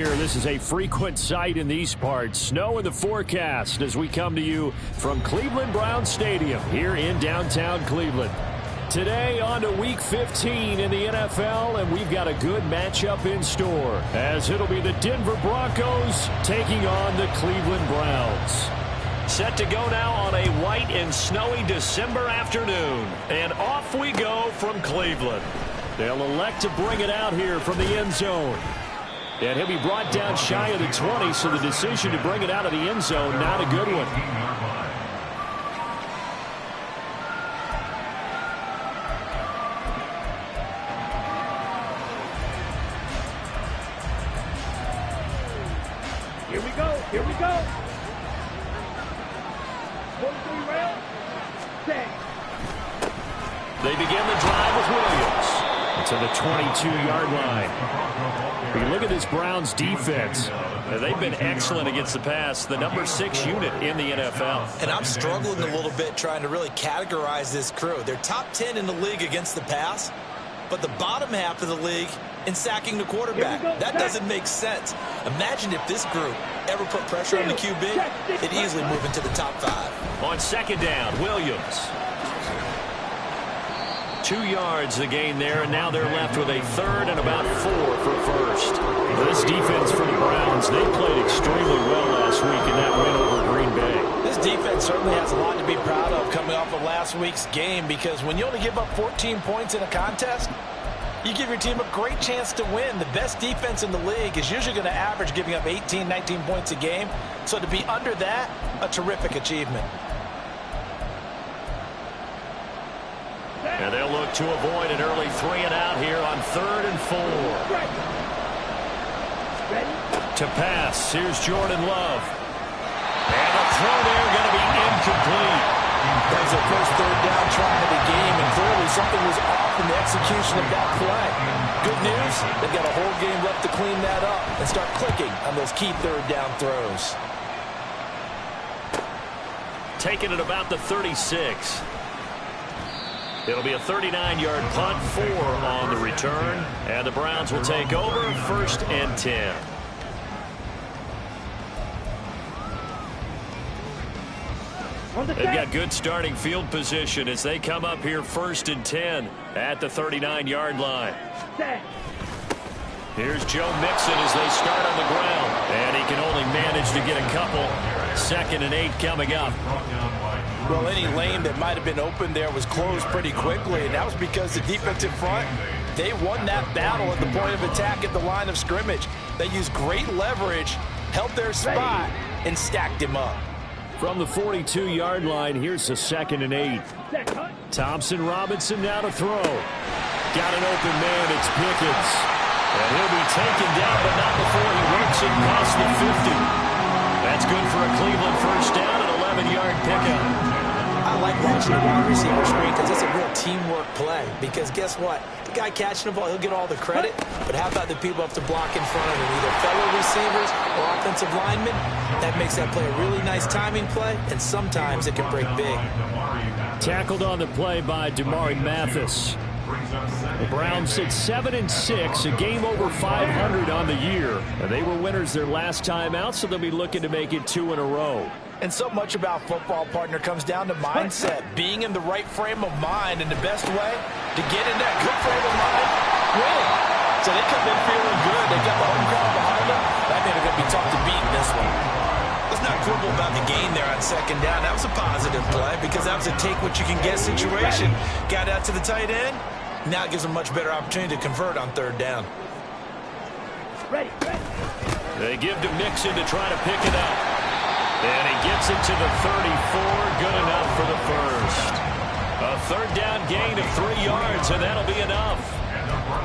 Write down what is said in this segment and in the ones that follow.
This is a frequent sight in these parts. Snow in the forecast as we come to you from Cleveland Browns Stadium here in downtown Cleveland. Today on to Week 15 in the NFL, and we've got a good matchup in store as it'll be the Denver Broncos taking on the Cleveland Browns. Set to go now on a white and snowy December afternoon, and off we go from Cleveland. They'll elect to bring it out here from the end zone. And he'll be brought down shy of the 20, so the decision to bring it out of the end zone, not a good one. Here we go. Here we go. 1-3 rail. They begin the drive with Williams to the 22-yard line. We look at this Browns defense. They've been excellent against the pass, the number 6 unit in the NFL. And I'm struggling a little bit trying to really categorize this crew. They're top 10 in the league against the pass, but the bottom half of the league in sacking the quarterback. That doesn't make sense. Imagine if this group ever put pressure on the QB, it'd easily move into the top 5. On second down, Williams. 2 yards the gain there, and now they're left with a third and about 4 for first. This defense for the Browns, they played extremely well last week in that win over Green Bay. This defense certainly has a lot to be proud of coming off of last week's game, because when you only give up 14 points in a contest, you give your team a great chance to win. The best defense in the league is usually going to average giving up 18, 19 points a game. So to be under that, a terrific achievement. And they'll look to avoid an early 3 and out here on 3rd and 4. To pass, here's Jordan Love. And the throw there going to be incomplete. That was their first third down try of the game, and clearly something was off in the execution of that play. Good news, they've got a whole game left to clean that up and start clicking on those key third down throws. Taking it about the 36. It'll be a 39-yard punt, 4 on the return, and the Browns will take over 1st and 10. They've got good starting field position as they come up here 1st and 10 at the 39-yard line. Here's Joe Mixon as they start on the ground, and he can only manage to get a couple. 2nd and 8 coming up. Well, any lane that might have been open there was closed pretty quickly, and that was because the defensive front, they won that battle at the point of attack at the line of scrimmage. They used great leverage, held their spot, and stacked him up. From the 42-yard line, here's the 2nd and 8. Thompson Robinson now to throw. Got an open man, it's Pickens. And he'll be taken down, but not before he works it past the 50. That's good for a Cleveland first down, an 11-yard pickup. I like watching the wide receiver screen because it's a real teamwork play. Because guess what? The guy catching the ball, he'll get all the credit. But how about the people up to block in front of him, either fellow receivers or offensive linemen? That makes that play a really nice timing play, and sometimes it can break big. Tackled on the play by Damari Mathis. The Browns sit 7-6, a game over 500 on the year. And they were winners their last time out, so they'll be looking to make it 2 in a row. And so much about football, partner, comes down to mindset. Being in the right frame of mind, and the best way to get in that good frame of mind, winning. So they come in feeling good. They got the home crowd behind them. That means they're going to be tough to beat in this one. Let's not quibble about the gain there on 2nd down. That was a positive play because that was a take-what-you-can-get situation. Got out to the tight end. Now it gives them a much better opportunity to convert on 3rd down. They give to Mixon to try to pick it up. And he gets it to the 34. Good enough for the first. A 3rd down gain of 3 yards, and that'll be enough.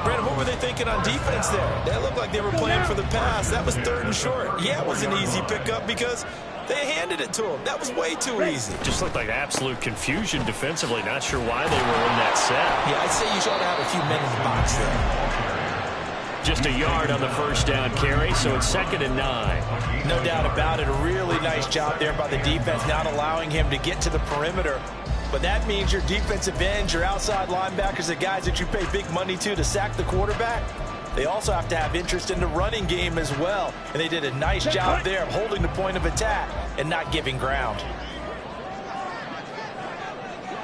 Brandon, what were they thinking on defense there? That looked like they were playing for the pass. That was 3rd and short. Yeah, it was an easy pickup because they handed it to him. That was way too easy. Just looked like absolute confusion defensively. Not sure why they were in that set. Yeah, I'd say you ought to have a few men in the box there. Just a yard on the first down carry, so it's 2nd and 9. No doubt about it. A really nice job there by the defense, not allowing him to get to the perimeter. But that means your defensive ends, your outside linebackers, the guys that you pay big money to sack the quarterback, They also have to have interest in the running game as well. And they did a nice job there of holding the point of attack and not giving ground.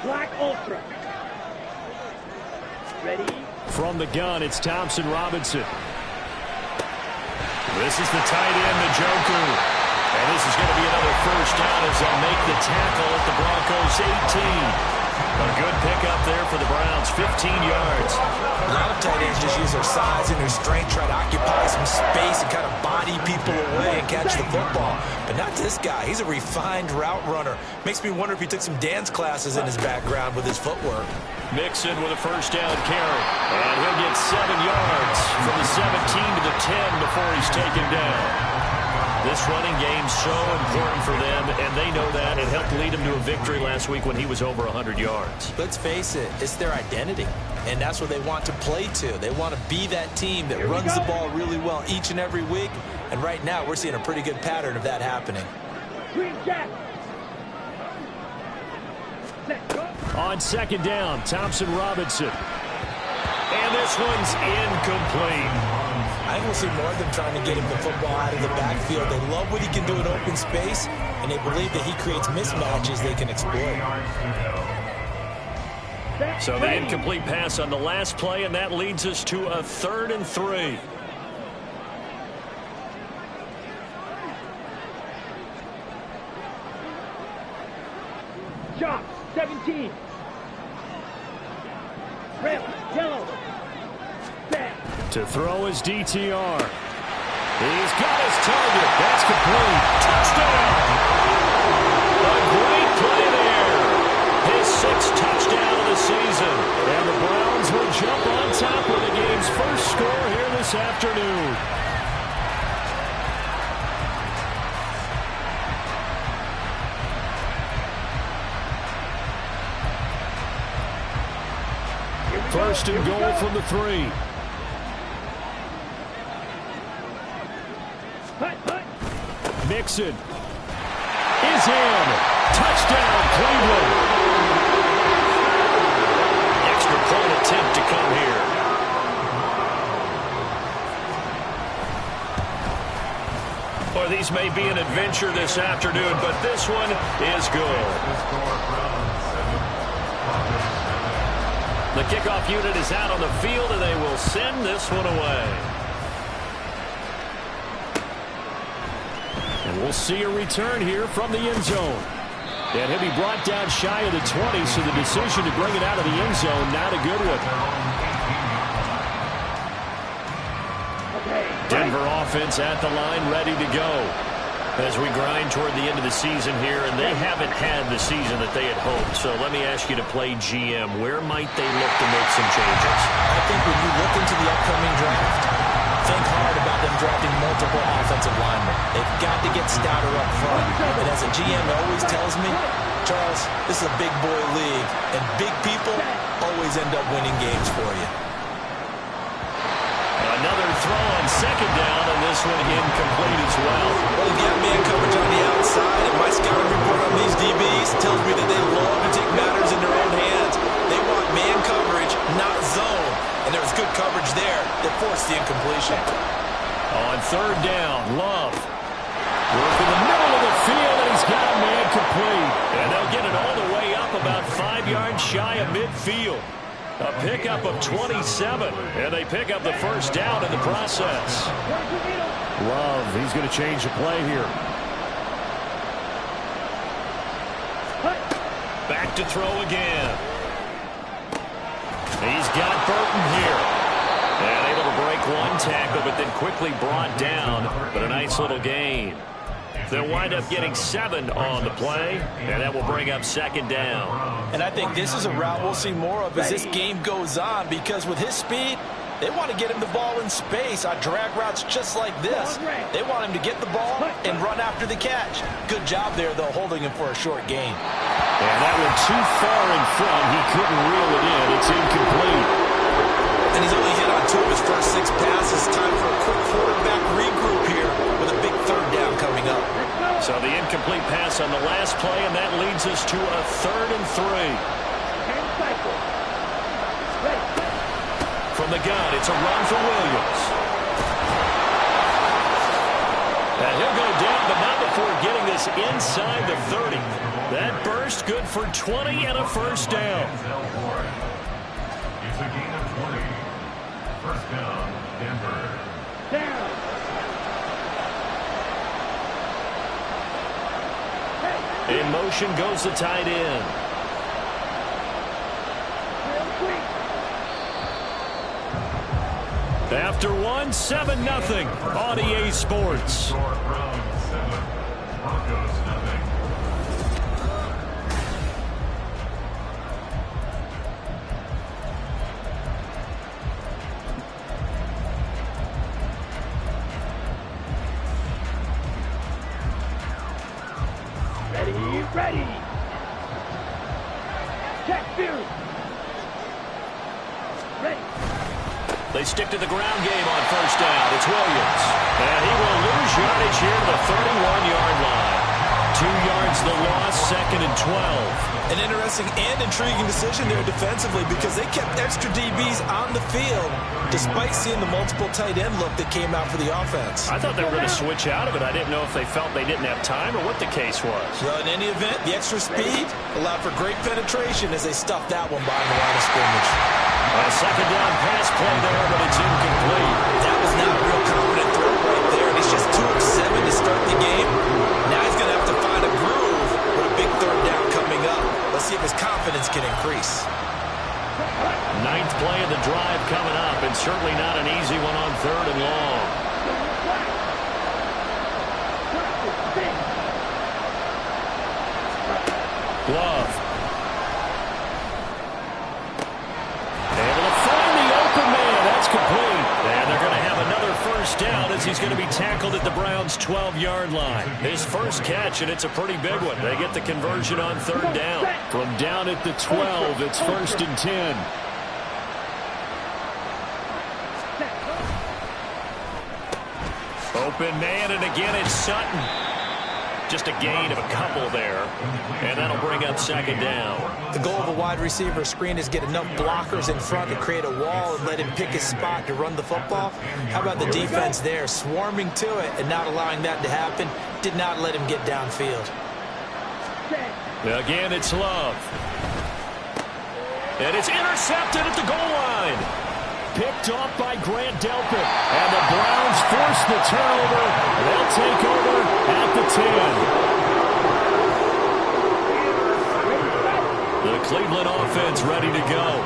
Black Ultra. Ready? From the gun, it's Thompson Robinson. This is the tight end, the Joker. And this is going to be another first down as they'll make the tackle at the Broncos' 18. A good pickup there for the Browns, 15 yards. A lot of tight ends just use their size and their strength, try to occupy some space and kind of body people away and catch the football. But not this guy. He's a refined route runner. Makes me wonder if he took some dance classes in his background with his footwork. Mixon with a first down carry. And he'll get 7 yards from the 17 to the 10 before he's taken down. This running game's so important for them, and they know that. It helped lead him to a victory last week when he was over 100 yards. Let's face it, it's their identity, and that's what they want to play to. They want to be that team that runs the ball really well each and every week, and right now we're seeing a pretty good pattern of that happening. On second down, Thompson Robinson. And this one's incomplete. I think we'll see more of them trying to get him the football out of the backfield. They love what he can do in open space, and they believe that he creates mismatches they can exploit. So the incomplete pass on the last play, and that leads us to a 3rd and 3. Shot, 17. Red, yellow. Back. To throw his DTR. He's got his target. That's complete. Touchdown! A great play there. His 6th touchdown of the season. And the Browns will jump on top with the game's first score here this afternoon. First and goal from the 3. Mixon is in. Touchdown, Cleveland. Extra point attempt to come here. Or these may be an adventure this afternoon, but this one is good. The kickoff unit is out on the field, and they will send this one away. And we'll see a return here from the end zone. And he'll be brought down shy of the 20, so the decision to bring it out of the end zone, not a good one. Denver offense at the line, ready to go. As we grind toward the end of the season here, and they haven't had the season that they had hoped. So let me ask you to play GM. Where might they look to make some changes? I think when you look into the upcoming draft, think hard about them drafting multiple offensive linemen. They've got to get stouter up front. And as a GM always tells me, Charles, this is a big boy league, and big people always end up winning games for you. Another throw on second down, and this one incomplete as well. Well, you've got man coverage on the outside, and my scouting report on these DBs tells me that they love to take matters in their own hands. They want man coverage, not zone. And there was good coverage there that forced the incompletion. On third down, Love. Work in the middle of the field, and he's got a man complete. And they'll get it all the way up about 5 yards shy of midfield. A pickup of 27, and they pick up the first down in the process. Love, he's going to change the play here. Back to throw again. He's got Burton here. And able to break one tackle, but then quickly brought down. But a nice little gain. They'll wind up getting 7 on the play, and that will bring up second down. And I think this is a route we'll see more of as this game goes on, because with his speed, they want to get him the ball in space on drag routes just like this. They want him to get the ball and run after the catch. Good job there, though, holding him for a short gain. And that one too far in front. He couldn't reel it in. It's incomplete. And he's only hit on 2 of his first 6 passes. Time for a quick quarterback regroup here with a big third down coming up. So the incomplete pass on the last play, and that leads us to a 3rd and 3. From the gun. It's a run for Williams. And he'll go down, but not before getting this inside the 30. That burst good for 20 and a first down. It's a gain of 20. First down, Denver. Down. In motion goes the tight end. After one, 7-0 on EA Sports. Score Browns 7, Broncos nothing. Ready. Check Fury. Ready. They stick to the ground game on first down. It's Williams. And he will lose yardage here to the 31-yard line. 2 yards the loss, 2nd and 12. An interesting and intriguing decision there defensively because they kept extra DBs on the field despite seeing the multiple tight end look that came out for the offense. I thought they were going to switch out of it. I didn't know if they felt they didn't have time or what the case was. Well, in any event, the extra speed allowed for great penetration as they stuffed that one behind the line of scrimmage. A second down pass play there, but it's incomplete. That was not a real confident throw right there. He's just 2 of 7 to start the game. Now he's going to have to find a groove with a big third down coming up. Let's see if his confidence can increase. 9th play of the drive coming up, and certainly not an easy one on 3rd and long. Glove. Able to find the open man. That's complete. And they're going to have another first down as he's going to be tackled at the Browns' 12-yard line. His first catch, and it's a pretty big one. They get the conversion on 3rd down. From down at the 12, it's 1st and 10. Open man, and again it's Sutton. Just a gain of a couple there, and that'll bring up 2nd down. The goal of a wide receiver screen is get enough blockers in front to create a wall and let him pick his spot to run the football. How about the defense there, swarming to it and not allowing that to happen? Did not let him get downfield. Again, it's Love. And it's intercepted at the goal line. Picked off by Grant Delpit. And the Browns force the turnover. They'll take over at the 10. The Cleveland offense ready to go.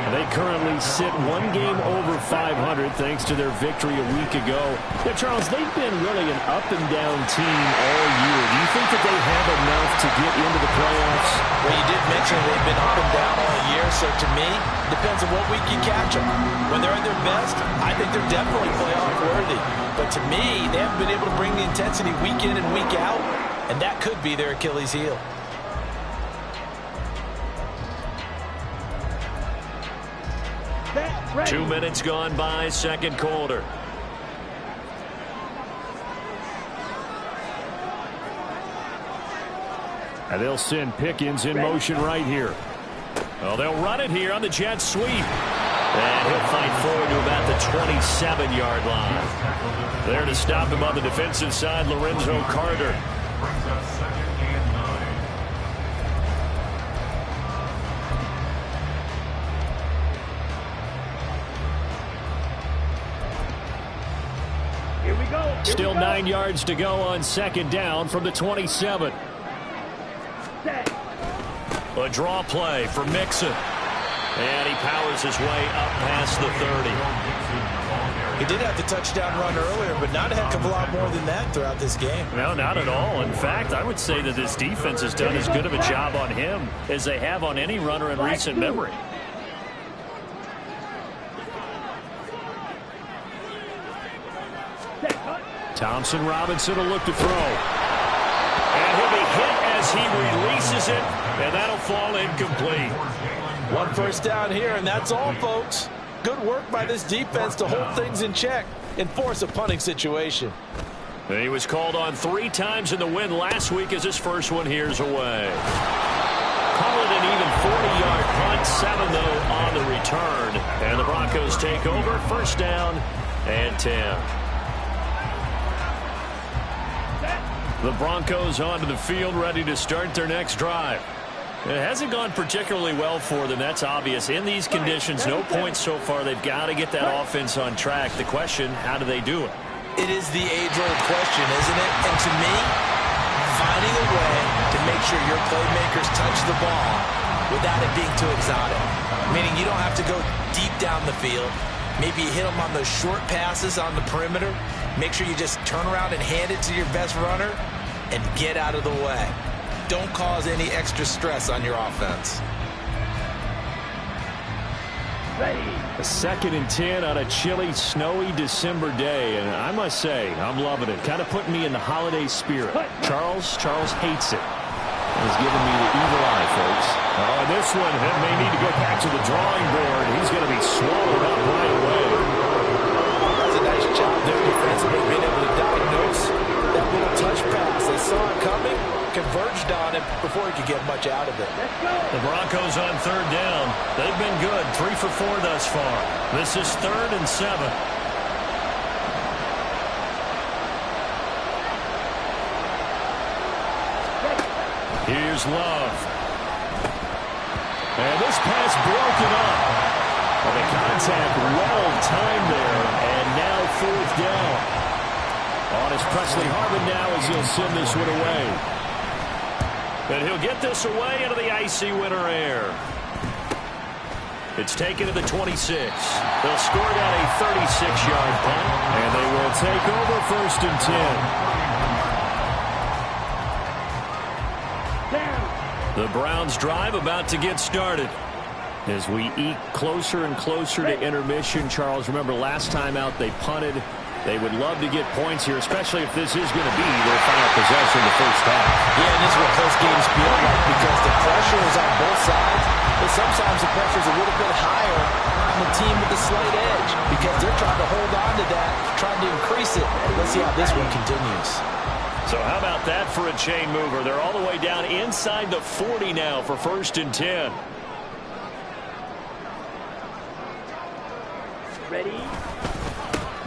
They currently sit 1 game over 500 thanks to their victory a week ago. Now, Charles, they've been really an up-and-down team all year. Do you think that they have enough to get into the playoffs? Well, you did mention they've been up and down all year, so to me, depends on what week you catch them. When they're at their best, I think they're definitely playoff worthy. But to me, they haven't been able to bring the intensity week in and week out, and that could be their Achilles heel. Ready. 2 minutes gone by, 2nd quarter. And they'll send Pickens in motion right here. Well, they'll run it here on the jet sweep. And he'll fight forward to about the 27-yard line. There to stop him on the defensive side, Lorenzo Carter. Brings up 2nd and 9. Here we go. Still 9 yards to go on 2nd down from the 27. Set. A draw play for Mixon. And he powers his way up past the 30. He did have the touchdown run earlier, but not a heck of a lot more than that throughout this game. No, not at all. In fact, I would say that this defense has done as good of a job on him as they have on any runner in recent memory. Thompson Robinson will look to throw. And he'll be hit as he releases it, and that'll fall incomplete. 1 first down here, and that's all, folks. Good work by this defense to hold things in check and force a punting situation. He was called on 3 times in the win last week as his first one here's away. Call it an even 40-yard punt. 7, though, on the return. And the Broncos take over. First down and 10. The Broncos onto the field, ready to start their next drive. It hasn't gone particularly well for them. That's obvious. In these conditions, no points so far. They've got to get that offense on track. The question, how do they do it? It is the age-old question, isn't it? And to me, finding a way to make sure your playmakers touch the ball without it being too exotic. Meaning you don't have to go deep down the field. Maybe you hit them on those short passes on the perimeter. Make sure you just turn around and hand it to your best runner and get out of the way. Don't cause any extra stress on your offense. A 2nd and 10 on a chilly, snowy December day, and I must say, I'm loving it. Kind of putting me in the holiday spirit. Charles hates it. He's giving me the evil eye, folks. Oh, this one may need to go back to the drawing board. He's going to be swallowed up right away. That's a nice job there defensively, being able to diagnose that little touch pass. They saw it coming, converged on him before he could get much out of it. The Broncos on 3rd down. They've been good, 3 for 4 thus far. This is 3rd and 7. Here's Love. And this pass broken up. Well, the contact well timed there, and now 4th down. On his Presley Harvin now as he'll send this one away. And he'll get this away into the icy winter air. It's taken to the 26. They'll score down a 36-yard punt, and they will take over 1st and 10. The Browns drive about to get started. As we eke closer and closer to intermission, Charles, remember last time out they punted. They would love to get points here, especially if this is going to be their final possession of the first half. Yeah, and this is what close games feel like because the pressure is on both sides, but sometimes the pressure is a little bit higher on the team with the slight edge because they're trying to hold on to that, trying to increase it. Let's see how this one continues. So how about that for a chain mover? They're all the way down inside the 40 now for 1st and 10. Ready?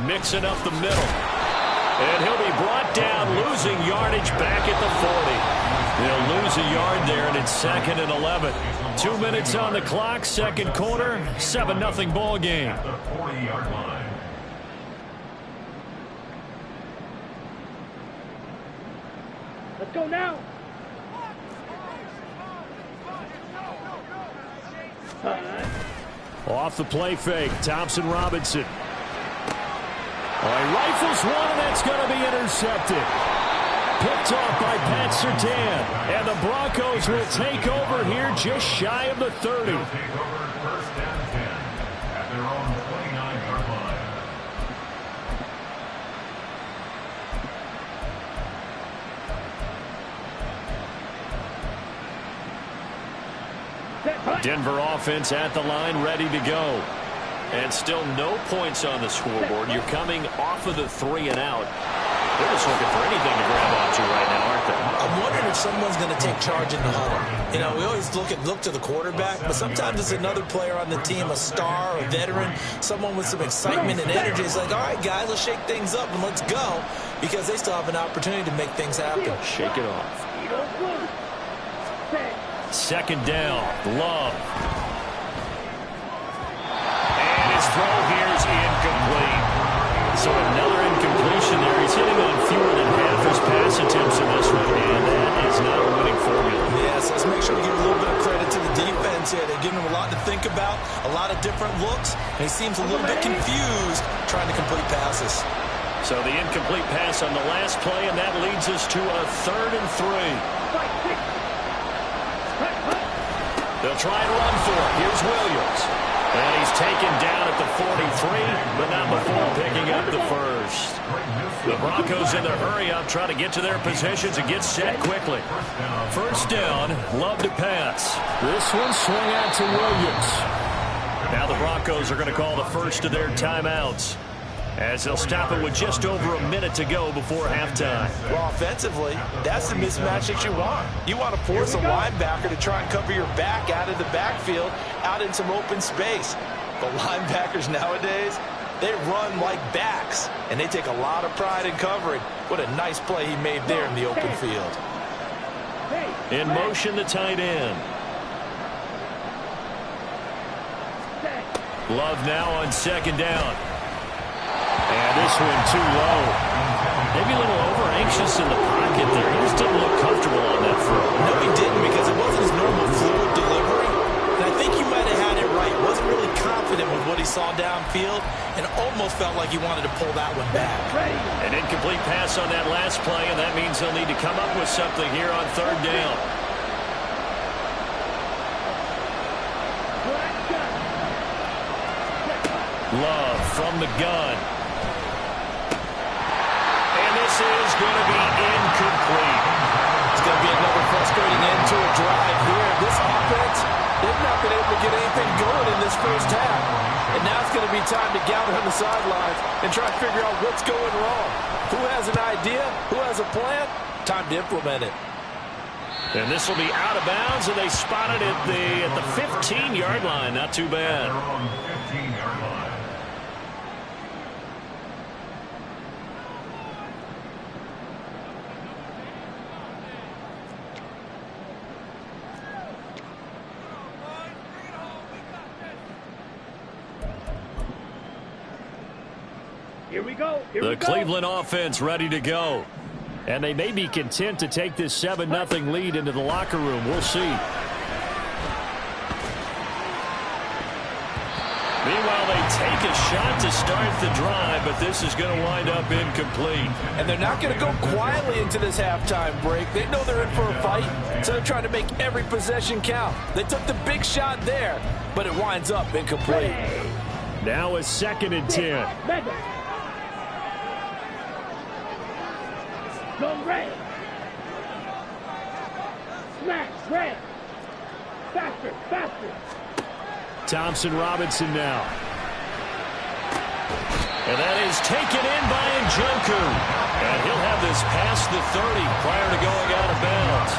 Mixing up the middle. And he'll be brought down, losing yardage back at the 40. They'll lose a yard there, and it's 2nd and 11. 2 minutes on the clock, 2nd quarter, 7-0 ball game. The 40-yard line. Let's go now. Off the play fake, Thompson Robinson. Oh, he rifles one, and that's going to be intercepted. Picked off by Pat Surtain. And the Broncos will take over here just shy of the 30. They'll take over 1st and 10 at their own 29-yard line. Denver offense at the line, ready to go. And still no points on the scoreboard. You're coming off of the 3 and out. They're just looking for anything to grab onto right now, aren't they? I'm wondering if someone's going to take charge in the huddle. You know, we always look to the quarterback, but sometimes it's another player on the team, a star, a veteran, someone with some excitement and energy. It's like, all right, guys, let's shake things up and let's go, because they still have an opportunity to make things happen. Shake it off. 2nd down, Love. And his throw here is incomplete. So another incompletion there. He's hitting on fewer than half his pass attempts in this one, and that is not a winning formula. Yes, let's make sure we give a little bit of credit to the defense here. They're giving him a lot to think about, a lot of different looks, and he seems a little bit confused trying to complete passes. So the incomplete pass on the last play, and that leads us to a 3rd and 3. They'll try and run for it. Here's Williams. And he's taken down at the 43, but not before picking up the first. The Broncos in their hurry-up trying to get to their positions and get set quickly. 1st down, Love to pass. This one swung out to Williams. Now the Broncos are going to call the first of their timeouts. as they'll stop it with just over a minute to go before halftime. Well, offensively, that's the mismatch that you want. You want to force a linebacker to try and cover your back out of the backfield, out in some open space. But linebackers nowadays, they run like backs, and they take a lot of pride in covering. What a nice play he made there in the open field. In motion, the tight end. Love now on second down. And this one too low. Maybe a little over-anxious in the pocket there. He just didn't look comfortable on that throw. No, he didn't, because it wasn't his normal fluid delivery. And I think you might have had it right. Wasn't really confident with what he saw downfield and almost felt like he wanted to pull that one back. An incomplete pass on that last play, and that means they'll need to come up with something here on third down. Love from the gun. And this is going to be incomplete. It's going to be another frustrating end to a drive here. This offense, they've not been able to get anything going in this first half. And now it's going to be time to gather on the sidelines and try to figure out what's going wrong. Who has an idea? Who has a plan? Time to implement it. And this will be out of bounds, and they spotted it at the 15-yard line. Not too bad. They're on 15-yard line. Here we go. The Cleveland offense ready to go. And they may be content to take this 7-0 lead into the locker room. We'll see. Meanwhile, they take a shot to start the drive, but this is going to wind up incomplete. And they're not going to go quietly into this halftime break. They know they're in for a fight, so they're trying to make every possession count. They took the big shot there, but it winds up incomplete. Now a 2nd and 10. Go red. Smash red. Faster, faster. Thompson Robinson now. And that is taken in by Njoku. And he'll have this past the 30 prior to going out of bounds.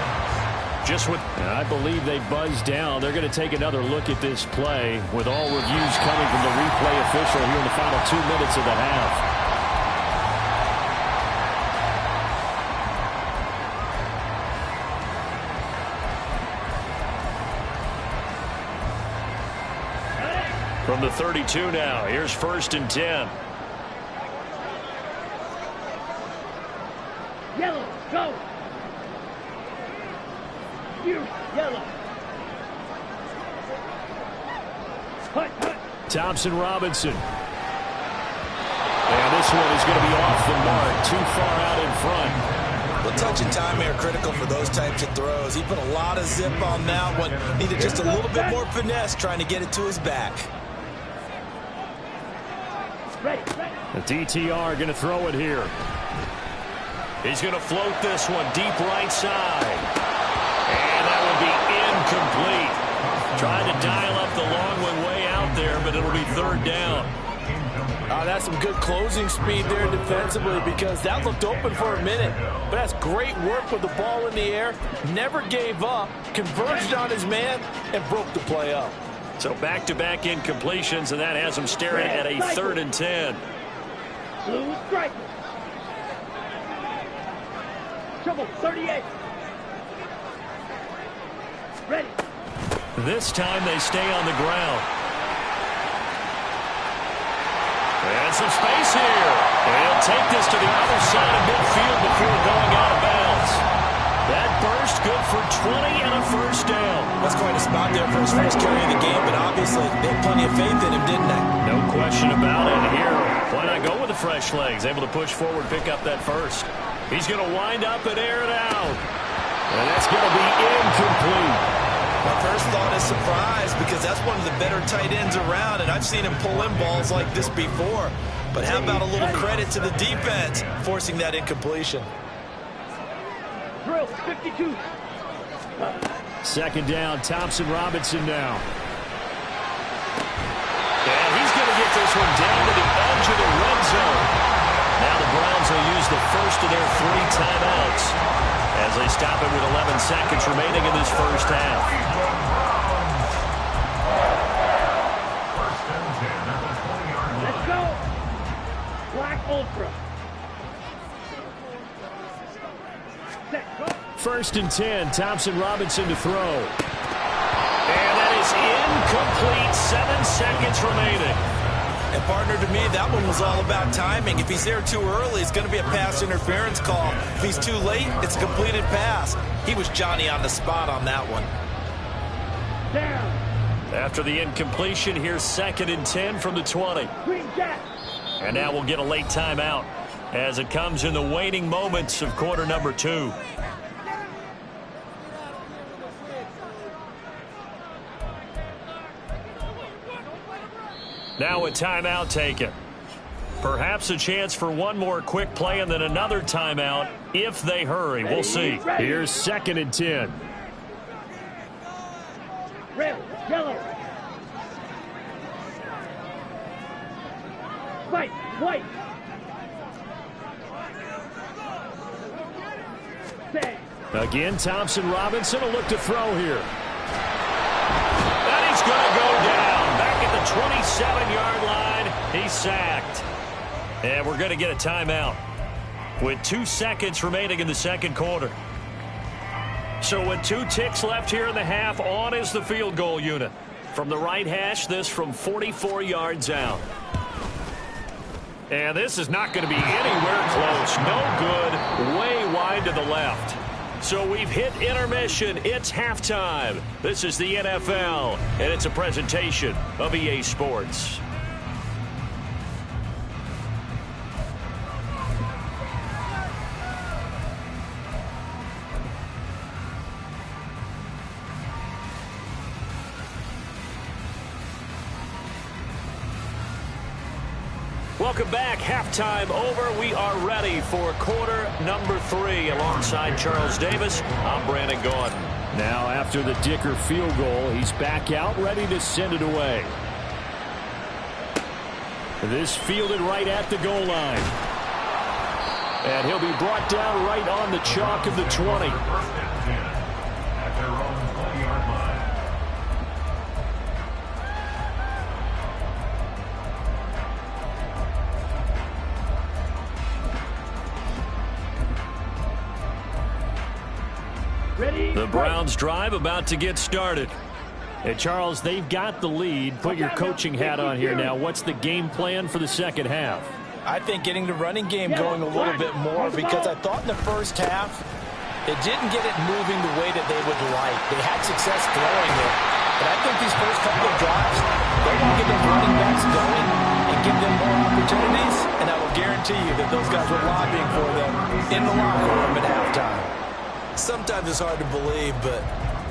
I believe they buzzed down. They're going to take another look at this play with all reviews coming from the replay official here in the final 2 minutes of the half. From the 32 now, here's 1st and 10. Yellow, go. You, yellow. Hut, hut. Thompson Robinson. And this one is going to be off the mark, too far out in front. Well, touch and time are critical for those types of throws. He put a lot of zip on that one. Needed just a little bit more finesse trying to get it to his back. The DTR going to throw it here. He's going to float this one deep right side. And that will be incomplete. Trying to dial up the long one way out there, but it'll be 3rd down. That's some good closing speed there defensively, because that looked open for a minute. But that's great work with the ball in the air. Never gave up, converged on his man, and broke the play up. So back-to-back incompletions, and that has him staring at a 3rd and 10. Blue striker. Trouble 38. Ready. This time they stay on the ground. And some space here. And he'll take this to the other side of midfield before going out of bounds. That burst good for 20 and a 1st down. That's quite a spot there for his first carry of the game, but obviously they had plenty of faith in him, didn't they? No question about it. Here, why not go with the fresh legs? Able to push forward, pick up that first. He's going to wind up and air it out. And that's going to be incomplete. My first thought is surprise, because that's one of the better tight ends around, and I've seen him pull in balls like this before. But how about a little credit to the defense forcing that incompletion? Drill 52. 2nd down, Thompson Robinson now. And he's going to get get this one down to the edge of the red zone. Now the Browns will use the first of their 3 timeouts as they stop it with 11 seconds remaining in this first half. First and 10 at the 20-yard line. Let's go. Black Ultra. Set. Go. First and 10, Thompson Robinson to throw. And that is incomplete. 7 seconds remaining. And partner, to me, that one was all about timing. If he's there too early, it's going to be a pass interference call. If he's too late, it's a completed pass. He was Johnny on the spot on that one. Down. After the incompletion, here's 2nd and 10 from the 20. Green Jack. And now we'll get a late timeout as it comes in the waning moments of quarter number 2. Now a timeout taken. Perhaps a chance for one more quick play and then another timeout if they hurry. We'll see. Here's 2nd and 10. Red. Yellow. White. White. Say. Again, Thompson Robinson will look to throw here. And he's going to go down. Back at the 27-yard line. He's sacked. And we're going to get a timeout with 2 seconds remaining in the second quarter. So with 2 ticks left here in the half, on is the field goal unit. From the right hash, this from 44 yards out. And this is not going to be anywhere close. No good. Way wide to the left. So we've hit intermission. It's halftime. This is the NFL, and it's a presentation of EA Sports. Welcome back. Halftime over. We are ready for quarter number 3. Alongside Charles Davis, I'm Brandon Gaudin. Now after the Dicker field goal, he's back out ready to send it away. This fielded right at the goal line. And he'll be brought down right on the chalk of the 20. First and 10 at their own 20-yard line. The Browns drive about to get started. Hey, Charles, they've got the lead. Put your coaching hat on here now. What's the game plan for the second half? I think getting the running game going a little bit more, because I thought in the first half they didn't get it moving the way that they would like. They had success throwing it. But I think these first couple of drives, they're going to get their running backs going and give them more opportunities. And I will guarantee you that those guys were lobbying for them in the locker room at halftime. Sometimes it's hard to believe, but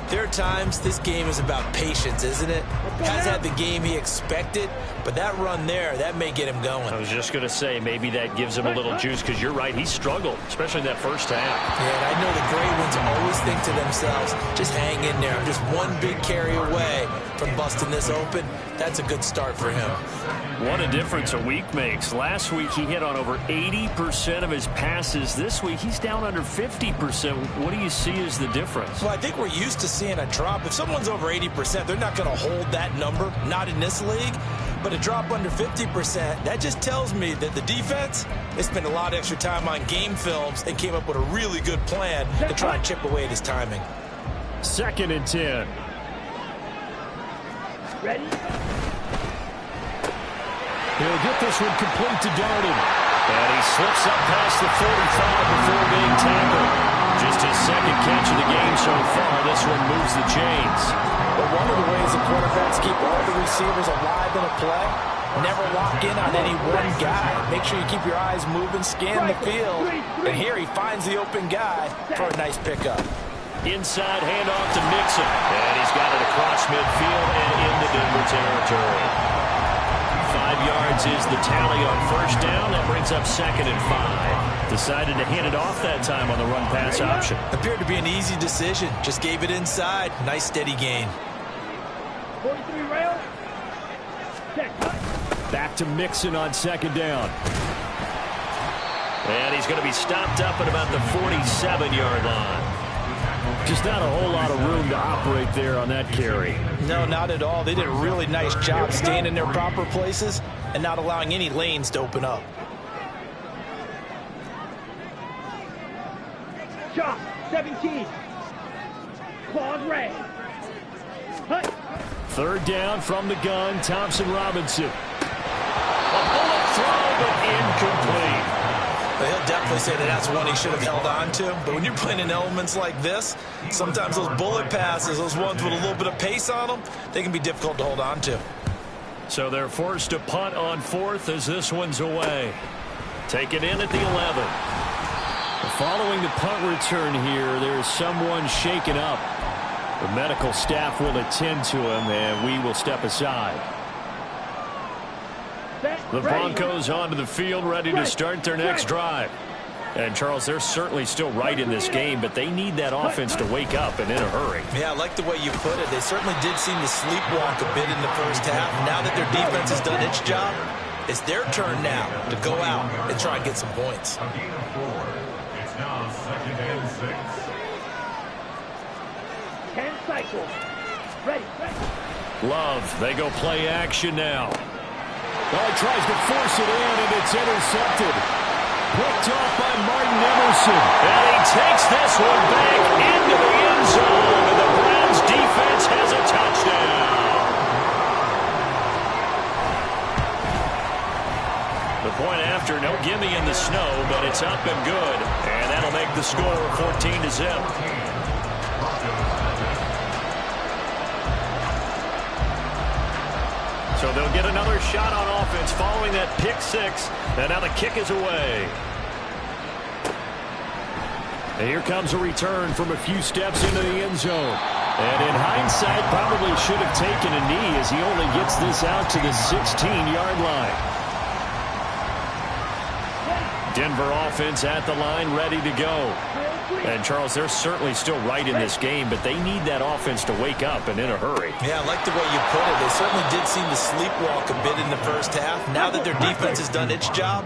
there are times this game is about patience, isn't it? Has had the game he expected, but that run there, that may get him going. I was just going to say, maybe that gives him a little juice, because you're right, he struggled, especially in that first half. Yeah, and I know the great ones always think to themselves, just hang in there. I'm just one big carry away from busting this open. That's a good start for him. What a difference a week makes. Last week, he hit on over 80% of his passes. This week, he's down under 50%. What do you see as the difference? Well, I think we're used to seeing a drop. If someone's over 80%, they're not going to hold that number, not in this league. But a drop under 50%, that just tells me that the defense, they spent a lot of extra time on game films and came up with a really good plan to try and chip away at his timing. 2nd and 10. Ready? He'll get this one complete to Darden. And he slips up past the 45 before being tackled. Just his second catch of the game so far. This one moves the chains. But one of the ways the quarterbacks keep all the receivers alive in a play, never lock in on any one guy. Make sure you keep your eyes moving, scan the field. And here he finds the open guy for a nice pickup. Inside handoff to Mixon. And he's got it across midfield and into Denver territory. 5 yards is the tally on first down. That brings up 2nd and 5. Decided to hand it off that time on the run-pass option. Appeared to be an easy decision. Just gave it inside. Nice steady gain. 43 rail. Check. Back to Mixon on second down. And he's going to be stopped up at about the 47-yard line. Just not a whole lot of room to operate there on that carry. No, not at all. They did a really nice job staying in their proper places and not allowing any lanes to open up. Shot, 17. Claude Ray. Hut. Third down from the gun, Thompson Robinson. A bullet throw, but incomplete. Well, he'll definitely say that that's one he should have held on to. But when you're playing in elements like this, sometimes those bullet passes, those ones with a little bit of pace on them, they can be difficult to hold on to. So they're forced to punt on fourth as this one's away. Take it in at the 11. Following the punt return here, there's someone shaken up. The medical staff will attend to him, and we will step aside. The Broncos onto the field, ready to start their next drive. And, Charles, they're certainly still right in this game, but they need that offense to wake up and in a hurry. Yeah, I like the way you put it. They certainly did seem to sleepwalk a bit in the first half. Now that their defense has done its job, it's their turn now to go out and try and get some points. A gain of 4. It's now 2nd and 6. 10 cycles. Ready. Love, they go play action now. Oh, he tries to force it in, and it's intercepted. Picked off by Martin Emerson. And he takes this one back into the end zone, and the Browns defense has a touchdown. The point after, no gimme in the snow, but it's up and good. And that'll make the score 14-0. So they'll get another shot on offense following that pick six. And now the kick is away. And here comes a return from a few steps into the end zone. And in hindsight, probably should have taken a knee as he only gets this out to the 16-yard line. Denver offense at the line, ready to go. And, Charles, they're certainly still right in this game, but they need that offense to wake up and in a hurry. Yeah, I like the way you put it. They certainly did seem to sleepwalk a bit in the first half. Now that their defense has done its job,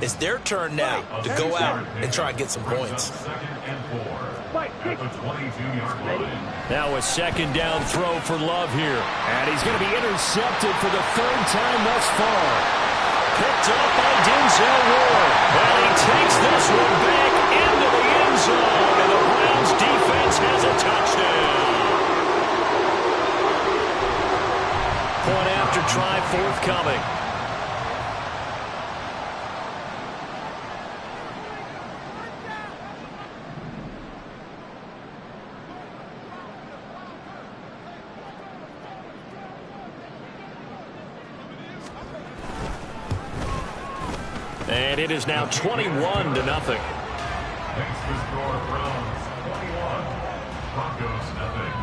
it's their turn now to go out and try and get some points. 2nd and 4. At the 22-yard line. Now a second down throw for Love here. And he's going to be intercepted for the third time thus far. Picked up by Denzel Ward. And he takes this one back into the end zone. And the Browns defense has a touchdown. Point after try forthcoming. And it is now 21-0. Thanks to score Browns 21, Broncos nothing.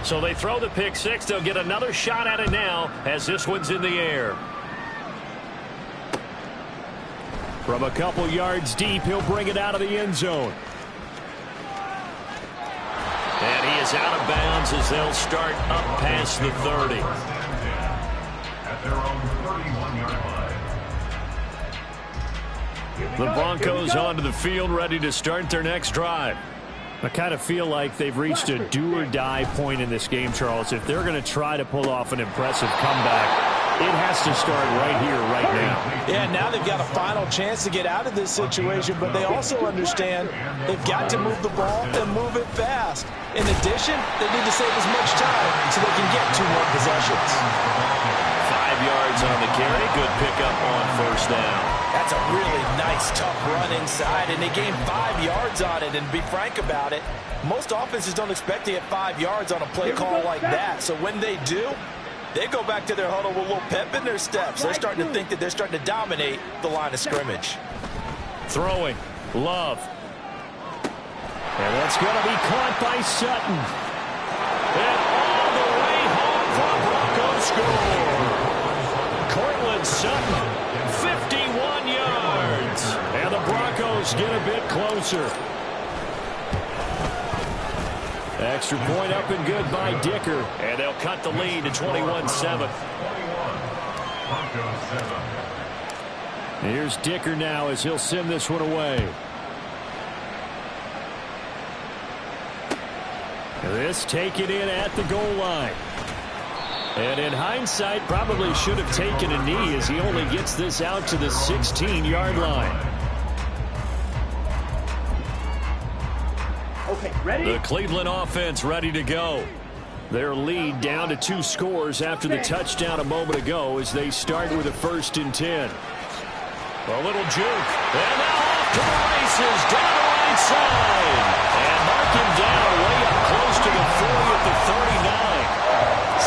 So they throw the pick six. They'll get another shot at it now as this one's in the air. From a couple yards deep, he'll bring it out of the end zone. And he is out of bounds as they'll start up past the 30. At their own 31-yard line. The Broncos onto the field, ready to start their next drive. I kind of feel like they've reached a do-or-die point in this game, Charles. If they're going to try to pull off an impressive comeback, it has to start right here, right now. Yeah, now they've got a final chance to get out of this situation, but they also understand they've got to move the ball and move it fast. In addition, they need to save as much time so they can get 2 more possessions. 5 yards on the carry. Good pickup on first down. That's a really nice, tough run inside, and they gained 5 yards on it. And to be frank about it, most offenses don't expect to get 5 yards on a play call like that. So when they do, they go back to their huddle with a little pep in their steps. They're starting to think that they're starting to dominate the line of scrimmage. Throwing. Love. And that's going to be caught by Sutton. to score. Cortland Sutton, 51 yards. And the Broncos get a bit closer. Extra point up and good by Dicker. And they'll cut the lead to 21-7. Here's Dicker now as he'll send this one away. This taken in at the goal line. And in hindsight, probably should have taken a knee as he only gets this out to the 16-yard line. Okay, ready? The Cleveland offense ready to go. Their lead down to 2 scores after the touchdown a moment ago as they start with a 1st and 10. A little juke. And now off to the races down the right side. And mark him down way up close to the 40 at the 39.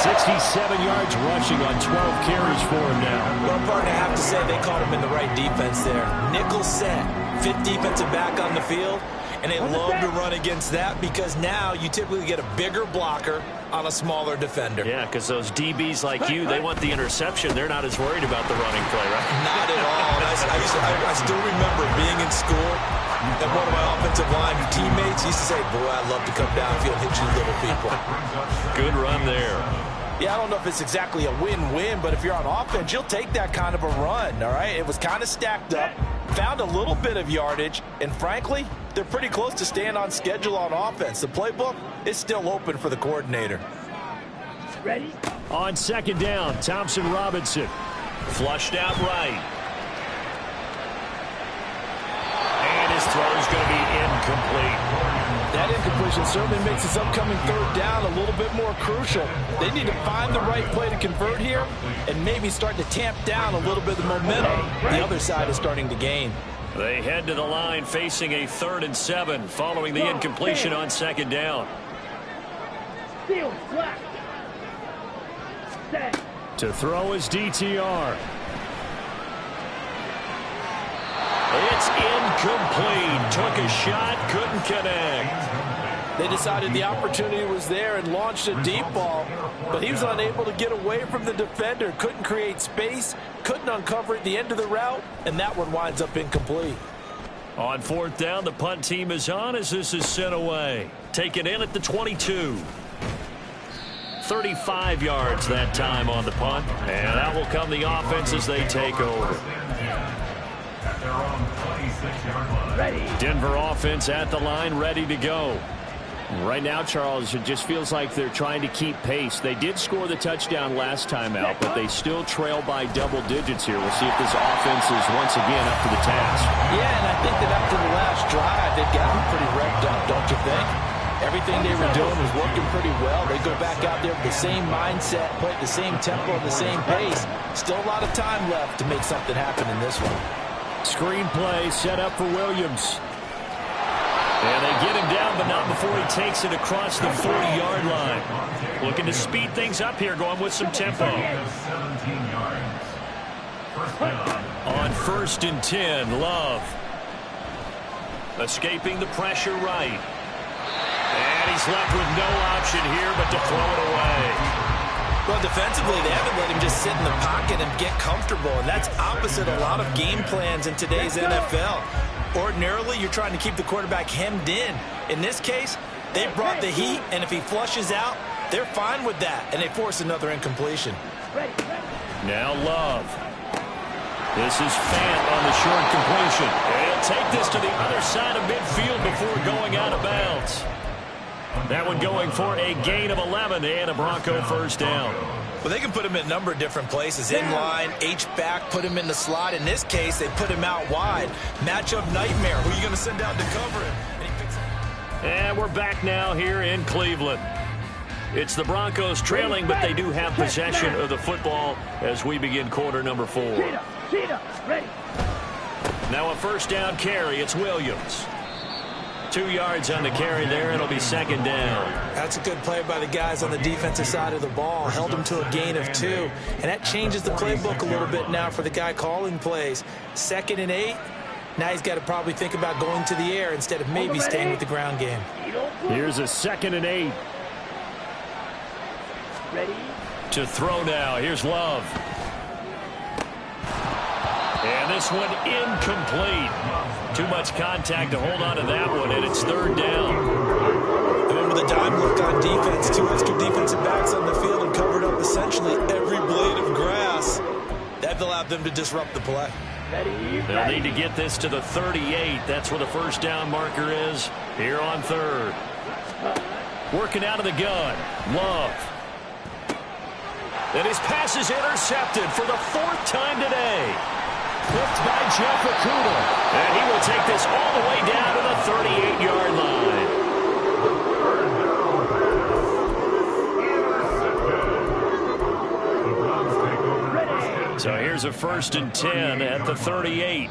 67 yards rushing on 12 carries for him now. Well, partner, I have to say they caught him in the right defense there. Nickel set, 5th defensive back on the field. And they love to run against that because now you typically get a bigger blocker on a smaller defender. Yeah, because those DBs like you, they want the interception. They're not as worried about the running play, right? Not at all. I still remember being in school and one of my offensive line teammates used to say, boy, I'd love to come downfield and hit you little people. Good run there. Yeah, I don't know if it's exactly a win-win, but if you're on offense, you'll take that kind of a run, all right? It was kind of stacked up, found a little bit of yardage, and frankly, they're pretty close to staying on schedule on offense. The playbook is still open for the coordinator. Ready? On 2nd down, Thompson Robinson. Flushed out right. And his throw's going to be incomplete. That incompletion certainly makes this upcoming 3rd down a little bit more crucial. They need to find the right play to convert here and maybe start to tamp down a little bit of the momentum the other side is starting to gain. They head to the line facing a 3rd and 7 following the incompletion on 2nd down. Field flat. Set. To throw is DTR. It's incomplete. Took a shot, couldn't connect. They decided the opportunity was there and launched a deep ball, but he was unable to get away from the defender, couldn't create space, couldn't uncover at the end of the route, and that one winds up incomplete. On 4th down, the punt team is on as this is sent away. Taken in at the 22. 35 yards that time on the punt, and out will come the offense as they take over. Ready. Denver offense at the line, ready to go. Right now, Charles, it just feels like they're trying to keep pace. They did score the touchdown last time out, but they still trail by double digits here. We'll see if this offense is once again up to the task. Yeah, and I think that after the last drive, they've gotten pretty revved up, don't you think? Everything they were doing was working pretty well. They go back out there with the same mindset, play at the same tempo and the same pace. Still a lot of time left to make something happen in this one. Screen play set up for Williams. And they get him down, but not before he takes it across the 40-yard line. Looking to speed things up here, going with some tempo. On 1st and 10, Love. Escaping the pressure right. And he's left with no option here but to throw it away. Well, defensively, they haven't let him just sit in the pocket and get comfortable, and that's opposite a lot of game plans in today's NFL. Ordinarily, you're trying to keep the quarterback hemmed in. In this case, they brought the heat, and if he flushes out, they're fine with that, and they force another incompletion. Now Love. This is Fant on the short completion. And he'll take this to the other side of midfield before going out of bounds. That one going for a gain of 11 and a Bronco 1st down. Well, they can put him in a number of different places. In line, H-back, put him in the slot. In this case, they put him out wide. Matchup nightmare. Who are you going to send out to cover him? And we're back now here in Cleveland. It's the Broncos trailing, but they do have possession of the football as we begin quarter number 4. Ready. Now a 1st down carry. It's Williams. 2 yards on the carry there. It'll be 2nd down. That's a good play by the guys on the defensive side of the ball. Held them to a gain of 2. And that changes the playbook a little bit now for the guy calling plays. 2nd and 8. Now he's got to probably think about going to the air instead of maybe staying with the ground game. Here's a 2nd and 8. Ready. To throw now. Here's Love. And this one incomplete. Too much contact to hold on to that one, and it's third down. Remember the dime look on defense. 2 extra defensive backs on the field and covered up essentially every blade of grass. That allowed them to disrupt the play. They'll need to get this to the 38. That's where the first down marker is here on third. Working out of the gun. Love. And his pass is intercepted for the 4th time today. Picked by Jeff Okuda. And he will take this all the way down to the 38-yard line. So here's a 1st and 10 at the 38.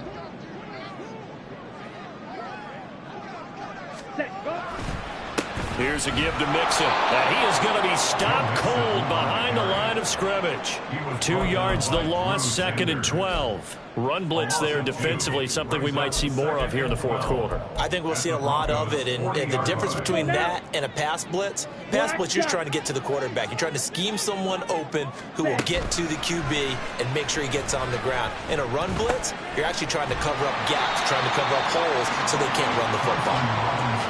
Here's a give to Mixon. And he is going to be stopped cold behind the line of scrimmage. 2 yards the loss, 2nd and 12. Run blitz there defensively, something we might see more of here in the 4th quarter. I think we'll see a lot of it, and the difference between that and a pass blitz, you're just trying to get to the quarterback. You're trying to scheme someone open who will get to the QB and make sure he gets on the ground. In a run blitz, you're actually trying to cover up gaps, trying to cover up holes so they can't run the football.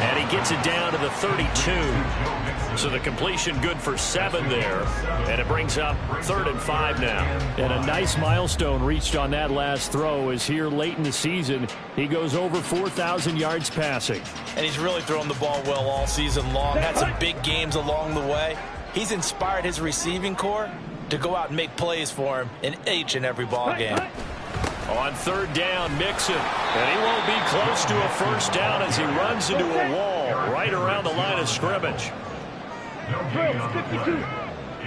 And he gets it down to the 32. So the completion good for 7 there. And it brings up 3rd and 5 now. And a nice milestone reached on that last throw is here late in the season. He goes over 4,000 yards passing. And he's really thrown the ball well all season long. Had some big games along the way. He's inspired his receiving corps to go out and make plays for him in each and every ball game. On 3rd down, Mixon. And he won't be close to a first down as he runs into a wall right around the line of scrimmage. No gain on the play.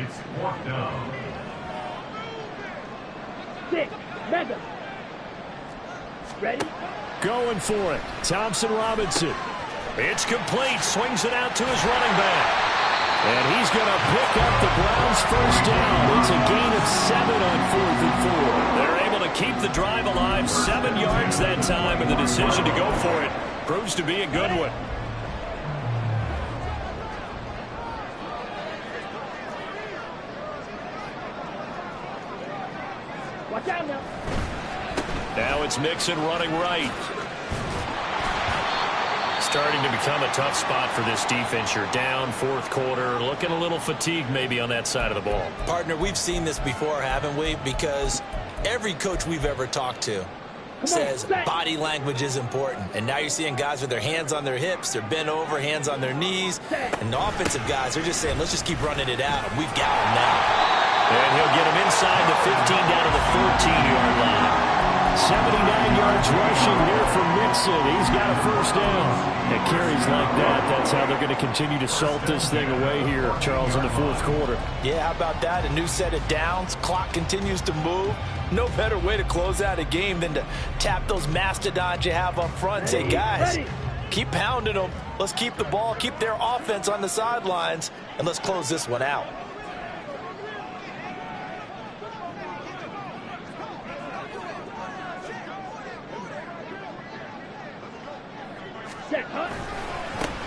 It's 4th down. 6, Mega. Ready? Going for it. Thompson Robinson. It's complete. Swings it out to his running back. And he's going to pick up the Browns' first down. It's a gain of 7 on 4th and 4. They're able to keep the drive alive. 7 yards that time, and the decision to go for it proves to be a good one. Watch out now. Now it's Mixon running right. Starting to become a tough spot for this defense. You're down 4th quarter, looking a little fatigued maybe on that side of the ball. Partner, we've seen this before, haven't we? Because every coach we've ever talked to says body language is important. And now you're seeing guys with their hands on their hips, they're bent over, hands on their knees. And the offensive guys are just saying, let's just keep running it out. We've got him now. And he'll get him inside the 15 down to the 14-yard line. 79 yards rushing here for Mixon. He's got a first down. At carries like that, that's how they're going to continue to salt this thing away here, Charles, in the 4th quarter. Yeah, how about that? A new set of downs. Clock continues to move. No better way to close out a game than to tap those mastodons you have up front and say, guys, keep pounding them. Let's keep the ball, keep their offense on the sidelines, and let's close this one out.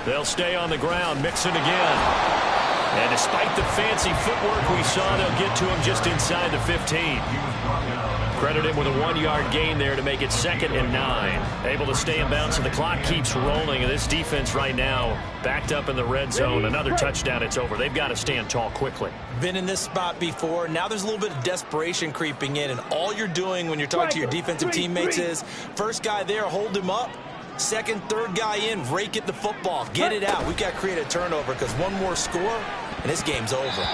They'll stay on the ground. Mixon again. And despite the fancy footwork we saw, they'll get to him just inside the 15. Credit him with a 1-yard gain there to make it 2nd and 9. Able to stay in bounds, and the clock keeps rolling. And this defense right now backed up in the red zone. Another touchdown, it's over. They've got to stand tall quickly. Been in this spot before. Now there's a little bit of desperation creeping in. And all you're doing when you're talking to your defensive teammates is, first guy there, hold him up. Second, third guy in, rake at the football. Get it out. We've got to create a turnover because one more score, and this game's over.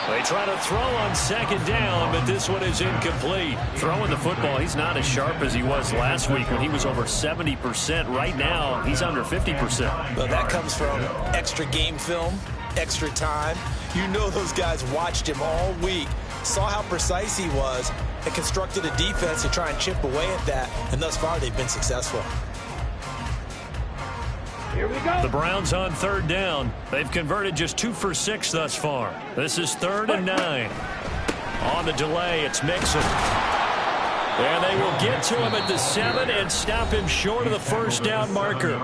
They try to throw on 2nd down, but this one is incomplete. Throwing the football, he's not as sharp as he was last week when he was over 70%. Right now, he's under 50%. Well, that comes from extra game film, extra time. You know those guys watched him all week, saw how precise he was, and constructed a defense to try and chip away at that, and thus far they've been successful. Here we go. The Browns on 3rd down. They've converted just 2 for 6 thus far. This is 3rd and 9. On the delay, it's Mixon. And they will get to him at the 7 and stop him short of the first down marker.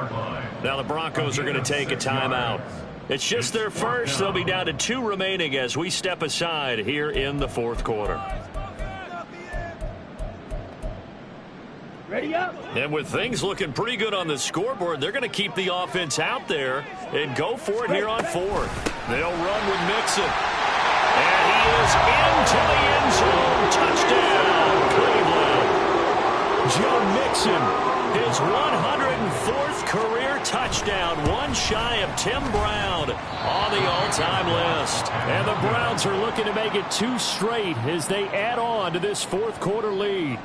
Now the Broncos are going to take a timeout. It's just their first. They'll be down to 2 remaining as we step aside here in the fourth quarter. Ready up. And with things looking pretty good on the scoreboard, they're going to keep the offense out there and go for it here on fourth. They'll run with Mixon. And he is into the end zone. Touchdown, Cleveland. Joe Mixon, his 104th career touchdown, one shy of Tim Brown on the all-time list. And the Browns are looking to make it 2 straight as they add on to this fourth quarter lead.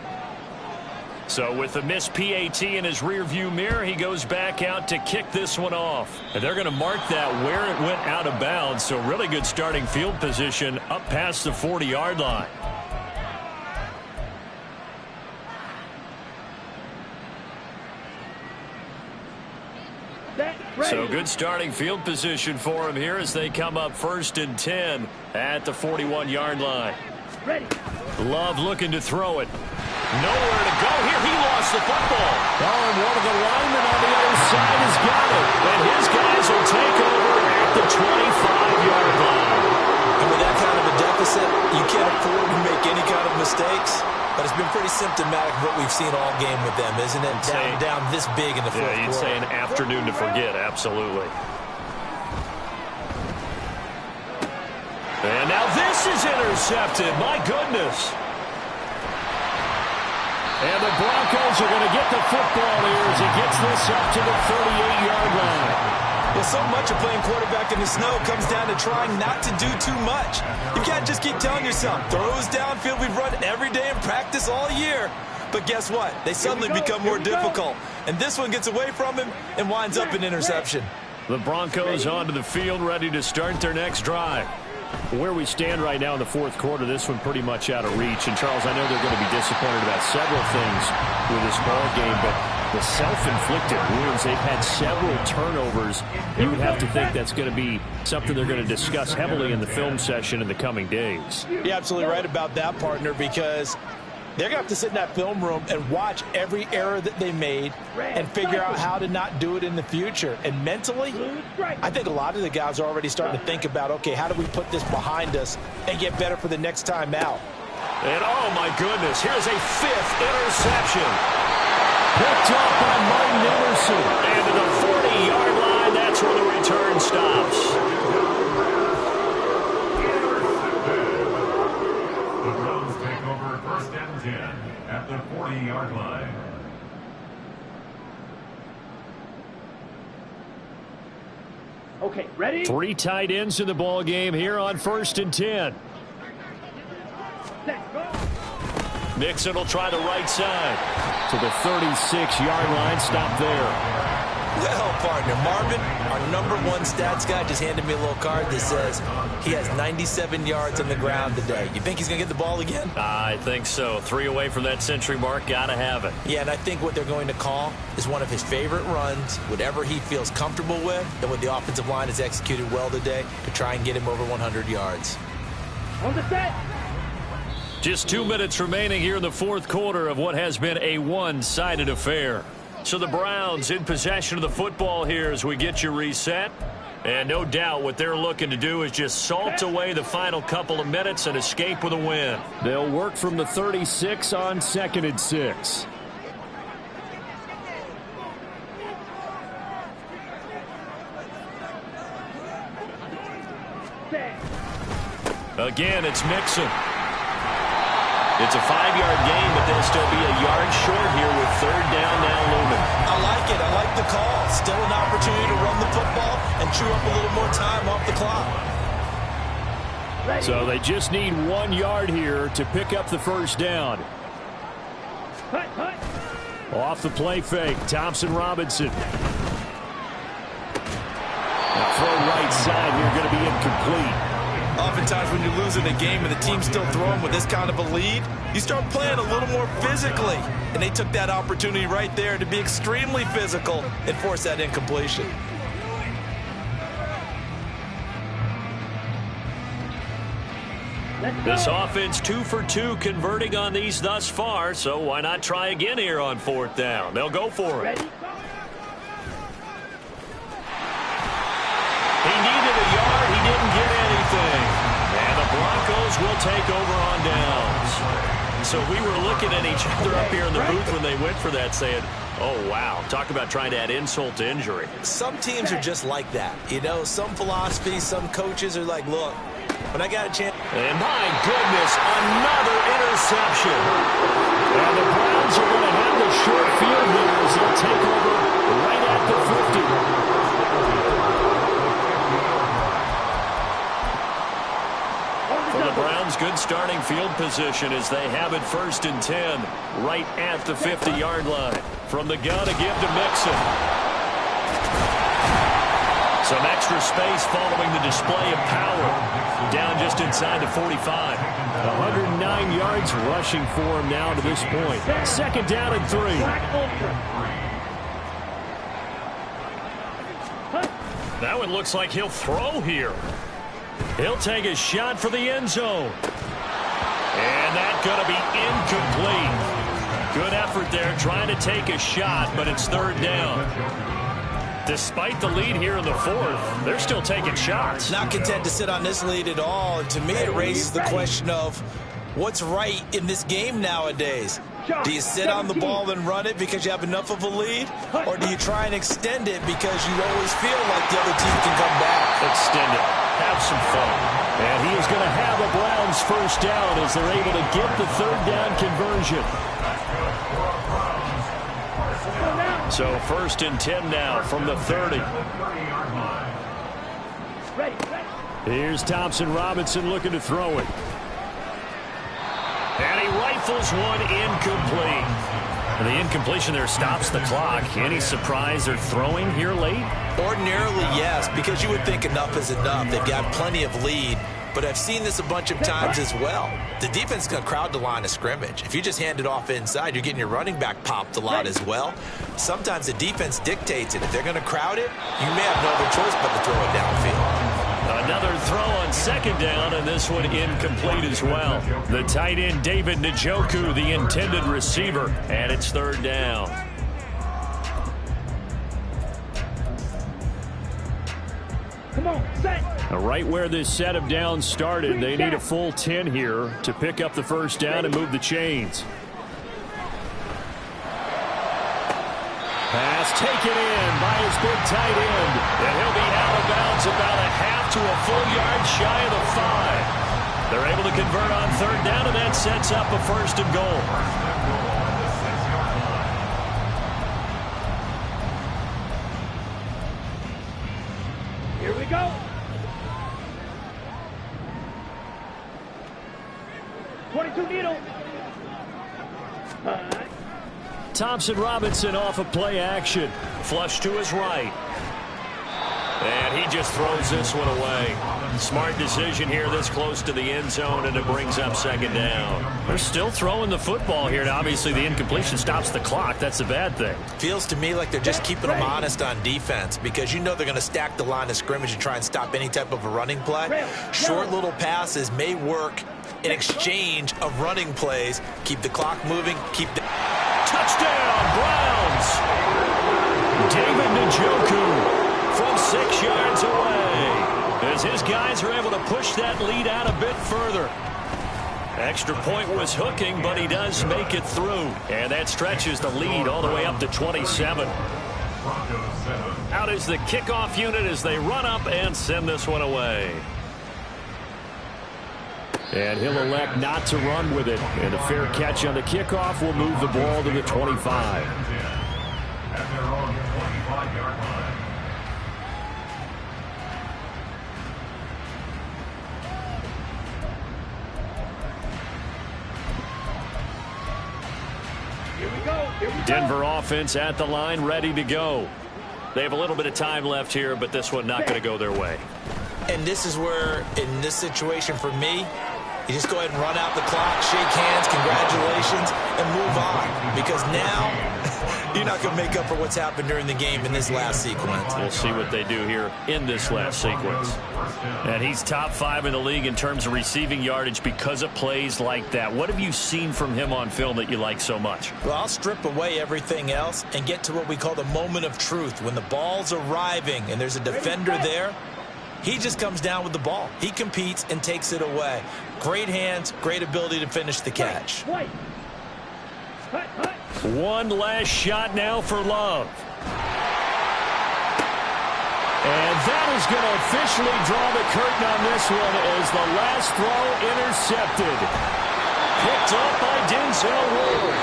So with the missed PAT in his rearview mirror, he goes back out to kick this one off. And they're going to mark that where it went out of bounds. So really good starting field position up past the 40-yard line. So good starting field position for him here as they come up 1st and 10 at the 41-yard line. Ready. Love looking to throw it. Nowhere to go here. He lost the football. Oh, and one of the linemen on the other side has got it. And his guys will take over at the 25-yard line. And with that kind of a deficit, you can't afford to make any kind of mistakes. But it's been pretty symptomatic of what we've seen all game with them, isn't it? Down this big in the fourth quarter. Yeah, you'd say an afternoon to forget. Absolutely. And now this is intercepted. My goodness. And the Broncos are going to get the football here as he gets this up to the 38-yard line. Well, so much of playing quarterback in the snow comes down to trying not to do too much. You can't just keep telling yourself, throws downfield we've run every day in practice all year. But guess what? They suddenly become more difficult. And this one gets away from him and winds up an interception. The Broncos onto the field, ready to start their next drive. Where we stand right now in the fourth quarter, this one pretty much out of reach. And, Charles, I know they're going to be disappointed about several things with this ball game, but the self-inflicted wounds, they've had several turnovers. You would have to think that's going to be something they're going to discuss heavily in the film session in the coming days. You're absolutely right about that, partner, because they're going to have to sit in that film room and watch every error that they made and figure out how to not do it in the future. And mentally, I think a lot of the guys are already starting to think about, okay, how do we put this behind us and get better for the next time out? And, oh, my goodness, here's a 5th interception. Picked up by Martin Emerson. And to the 40-yard line, that's where the return stops. The Browns take over 1st and 10 at the 40-yard line. Okay, ready? 3 tight ends in the ball game here on 1st and 10. Set, go. Mixon will try the right side to the 36-yard line. Stop there. Well, partner, Marvin, our #1 stats guy, just handed me a little card that says he has 97 yards on the ground today. You think he's going to get the ball again? I think so. 3 away from that century mark. Got to have it. Yeah, and I think what they're going to call is one of his favorite runs, whatever he feels comfortable with, and what the offensive line has executed well today to try and get him over 100 yards. On the set. Just 2 minutes remaining here in the fourth quarter of what has been a one-sided affair. So the Browns in possession of the football here as we get you reset. And no doubt what they're looking to do is just salt away the final couple of minutes and escape with a win. They'll work from the 36 on 2nd and 6. Again, it's Mixon. It's a 5-yard gain, but they'll still be a yard short here with 3rd down now looming. I like it. I like the call. Still an opportunity to run the football and chew up a little more time off the clock. So they just need 1 yard here to pick up the 1st down. Off the play fake, Thompson Robinson. The throw right side here going to be incomplete. Oftentimes when you're losing a game and the team's still throwing with this kind of a lead, you start playing a little more physically. And they took that opportunity right there to be extremely physical and force that incompletion. This offense 2 for 2 converting on these thus far, so why not try again here on 4th down? They'll go for it. He will take over on downs. So we were looking at each other up here in the booth when they went for that, saying, oh, wow, talk about trying to add insult to injury. Some teams are just like that. You know, some philosophies, some coaches are like, look, when I got a chance. And my goodness, another interception. And the Browns are going to have the short field here as they'll take over right at the 50. For the Browns, good starting field position as they have it 1st and 10 right at the 50-yard line. From the gun, a give to Mixon. Some extra space following the display of power. Down just inside the 45. 109 yards rushing for him now to this point. 2nd down and 3. That one looks like he'll throw here. He'll take a shot for the end zone. And that's going to be incomplete. Good effort there trying to take a shot, but it's 3rd down. Despite the lead here in the 4th, they're still taking shots. Not content to sit on this lead at all. And to me, it raises the question of what's right in this game nowadays. Do you sit on the ball and run it because you have enough of a lead? Or do you try and extend it because you always feel like the other team can come back? Extend it. Have some fun. And he is going to have a Browns 1st down as they're able to get the 3rd down conversion. So 1st and 10 now from the 30. Here's Thompson Robinson looking to throw it. And he rifles one incomplete. And the incompletion there stops the clock. Any surprise they're throwing here late? Ordinarily, yes, because you would think enough is enough. They've got plenty of lead. But I've seen this a bunch of times as well. The defense is going to crowd the line of scrimmage. If you just hand it off inside, you're getting your running back popped a lot as well. Sometimes the defense dictates it. If they're going to crowd it, you may have no other choice but to throw it downfield. Another throw on 2nd down, and this one incomplete as well. The tight end, David Njoku, the intended receiver, and it's 3rd down. Come on, set. Right where this set of downs started, they need a full 10 here to pick up the 1st down and move the chains. Pass taken in by his big tight end. And he'll be out of bounds about a half to a full yard shy of the 5. They're able to convert on 3rd down, and that sets up a 1st and goal. Here we go. 22 needle. Thompson Robinson off of play action. Flush to his right. And he just throws this one away. Smart decision here this close to the end zone, and it brings up 2nd down. They're still throwing the football here, and obviously the incompletion stops the clock. That's a bad thing. Feels to me like they're just keeping them honest on defense because you know they're going to stack the line of scrimmage and try and stop any type of a running play. Short little passes may work in exchange of running plays. Keep the clock moving. Keep the... Touchdown, Browns! David Njoku from 6 yards away as his guys are able to push that lead out a bit further. Extra point was hooking, but he does make it through. And that stretches the lead all the way up to 27. Out is the kickoff unit as they run up and send this one away. And he'll elect not to run with it. And a fair catch on the kickoff will move the ball to the 25. Here we go. Denver offense at the line, ready to go. They have a little bit of time left here, but this one not going to go their way. And this is where, in this situation for me, you just go ahead and run out the clock, shake hands, congratulations, and move on. Because now you're not going to make up for what's happened during the game in this last sequence. We'll see what they do here in this last sequence. And he's top 5 in the league in terms of receiving yardage because of plays like that. What have you seen from him on film that you like so much? Well, I'll strip away everything else and get to what we call the moment of truth. When the ball's arriving and there's a defender there, He just comes down with the ball. He competes and takes it away. Great hands, great ability to finish the catch. One last shot now for Love. And that is going to officially draw the curtain on this one as the last throw intercepted. Picked up by Denzel Ward.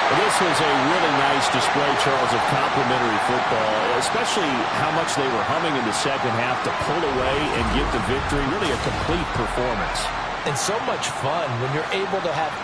This was a really nice display, Charles, of complimentary football, especially how much they were humming in the second half to pull away and get the victory. Really a complete performance. And so much fun when you're able to have